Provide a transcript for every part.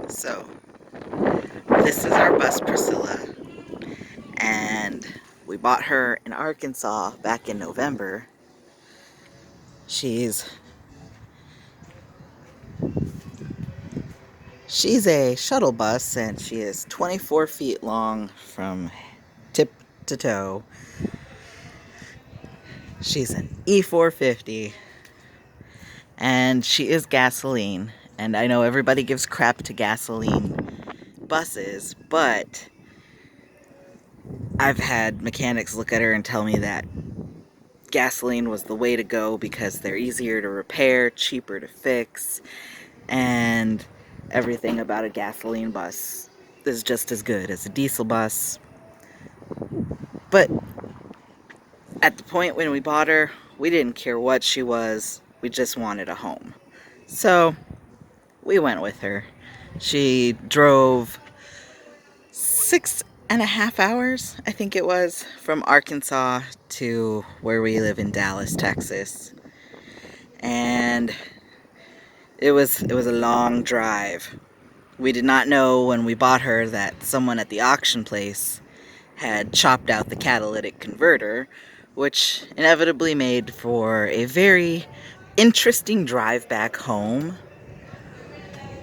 So, this is our bus, Priscilla, and we bought her in Arkansas back in November. She's a shuttle bus, and she is 24 feet long from tip to toe. She's an E450, and she is gasoline. And I know everybody gives crap to gasoline buses, but I've had mechanics look at her and tell me that gasoline was the way to go because they're easier to repair, cheaper to fix, and everything about a gasoline bus is just as good as a diesel bus. But at the point when we bought her, we didn't care what she was, we just wanted a home. So we went with her. She drove 6.5 hours, I think it was, from Arkansas to where we live in Dallas, Texas. And it was a long drive. We did not know when we bought her that someone at the auction place had chopped out the catalytic converter, which inevitably made for a very interesting drive back home.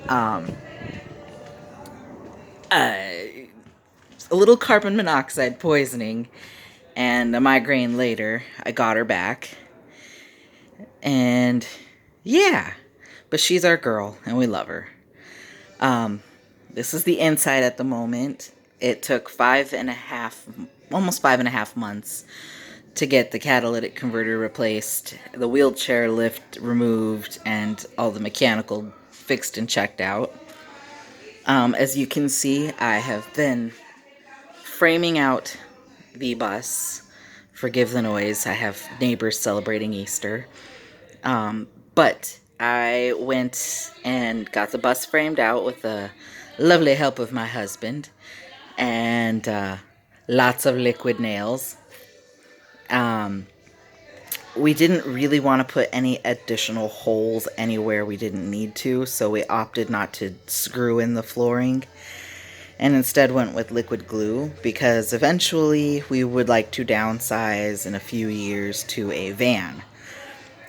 Um, a little carbon monoxide poisoning and a migraine later. I got her back. And yeah, but she's our girl and we love her. This is the inside at the moment. It took almost 5.5 months to get the catalytic converter replaced, the wheelchair lift removed, and all the mechanical fixed and checked out. As you can see, I have been framing out the bus. Forgive the noise, I have neighbors celebrating Easter. But I went and got the bus framed out with the lovely help of my husband and lots of liquid nails. We didn't really want to put any additional holes anywhere we didn't need to, so we opted not to screw in the flooring and instead went with liquid glue because eventually we would like to downsize in a few years to a van.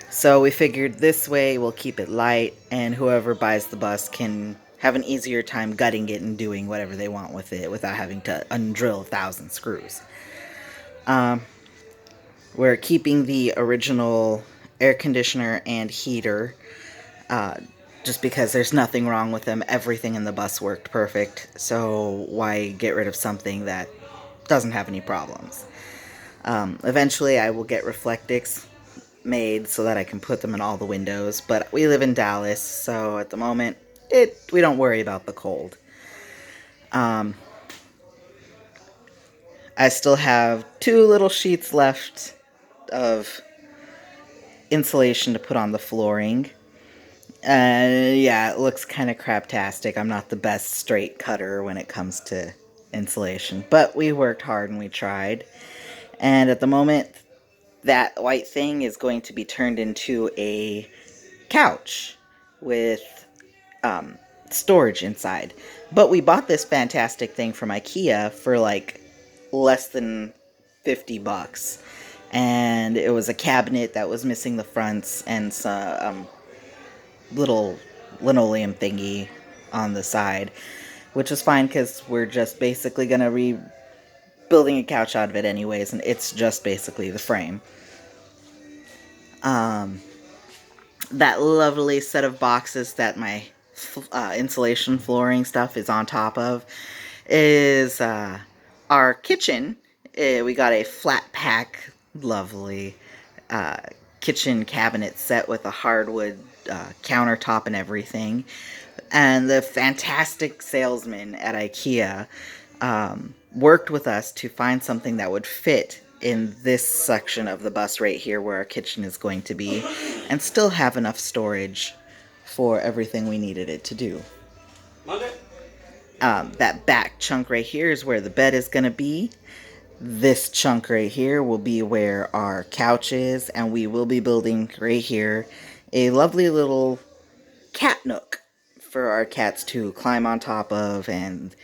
So we figured this way we'll keep it light and whoever buys the bus can have an easier time gutting it and doing whatever they want with it without having to undrill 1,000 screws. We're keeping the original air conditioner and heater just because there's nothing wrong with them. Everything in the bus worked perfect, so why get rid of something that doesn't have any problems? Eventually I will get Reflectix made so that I can put them in all the windows, but we live in Dallas, so at the moment we don't worry about the cold. I still have 2 little sheets left of insulation to put on the flooring. Yeah, it looks kind of craptastic. I'm not the best straight cutter when it comes to insulation, but we worked hard and we tried. And at the moment, that white thing is going to be turned into a couch with storage inside. But we bought this fantastic thing from IKEA for like less than $50. And it was a cabinet that was missing the fronts and some little linoleum thingy on the side, which is fine because we're just basically going to rebuilding a couch out of it anyways, and it's just basically the frame. That lovely set of boxes that my insulation flooring stuff is on top of is our kitchen. We got a flat pack, lovely kitchen cabinet set with a hardwood countertop and everything. And the fantastic salesman at IKEA worked with us to find something that would fit in this section of the bus right here where our kitchen is going to be and still have enough storage for everything we needed it to do. That back chunk right here is where the bed is going to be. This chunk right here will be where our couch is, and we will be building right here a lovely little cat nook for our cats to climb on top of and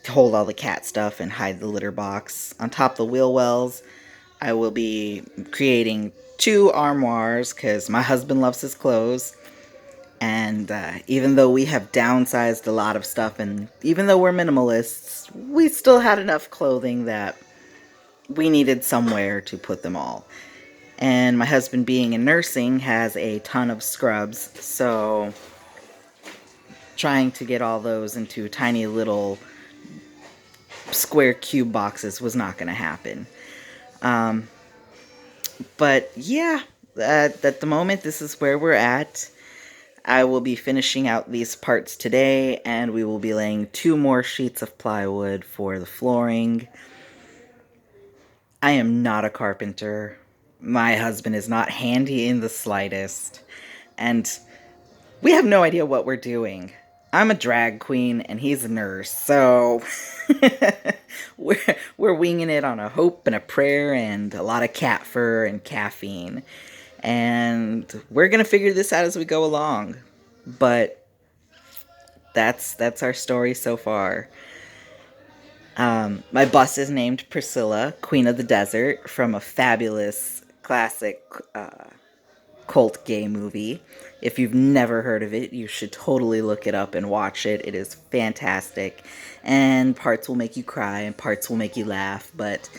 hold all the cat stuff and hide the litter box. On top of the wheel wells, I will be creating 2 armoires because my husband loves his clothes. And even though we have downsized a lot of stuff, and even though we're minimalists, we still had enough clothing that we needed somewhere to put them all. And my husband, being in nursing, has a ton of scrubs, so trying to get all those into tiny little square cube boxes was not going to happen. But yeah, at the moment, this is where we're at. I will be finishing out these parts today, and we will be laying 2 more sheets of plywood for the flooring. I am not a carpenter. My husband is not handy in the slightest. And we have no idea what we're doing. I'm a drag queen and he's a nurse, so we're winging it on a hope and a prayer and a lot of cat fur and caffeine. And we're going to figure this out as we go along. But that's our story so far. My bus is named Priscilla, Queen of the Desert, from a fabulous classic cult gay movie. If you've never heard of it, you should totally look it up and watch it. It is fantastic. And parts will make you cry and parts will make you laugh, but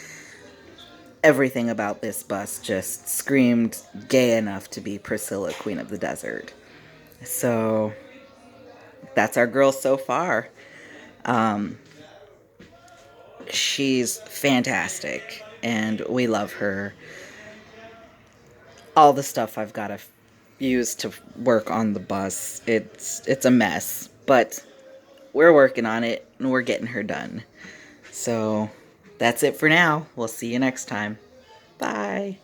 everything about this bus just screamed gay enough to be Priscilla, Queen of the Desert. So that's our girl so far. She's fantastic and we love her. All the stuff I've got to use to work on the bus, it's a mess, but we're working on it and we're getting her done. So that's it for now. We'll see you next time. Bye.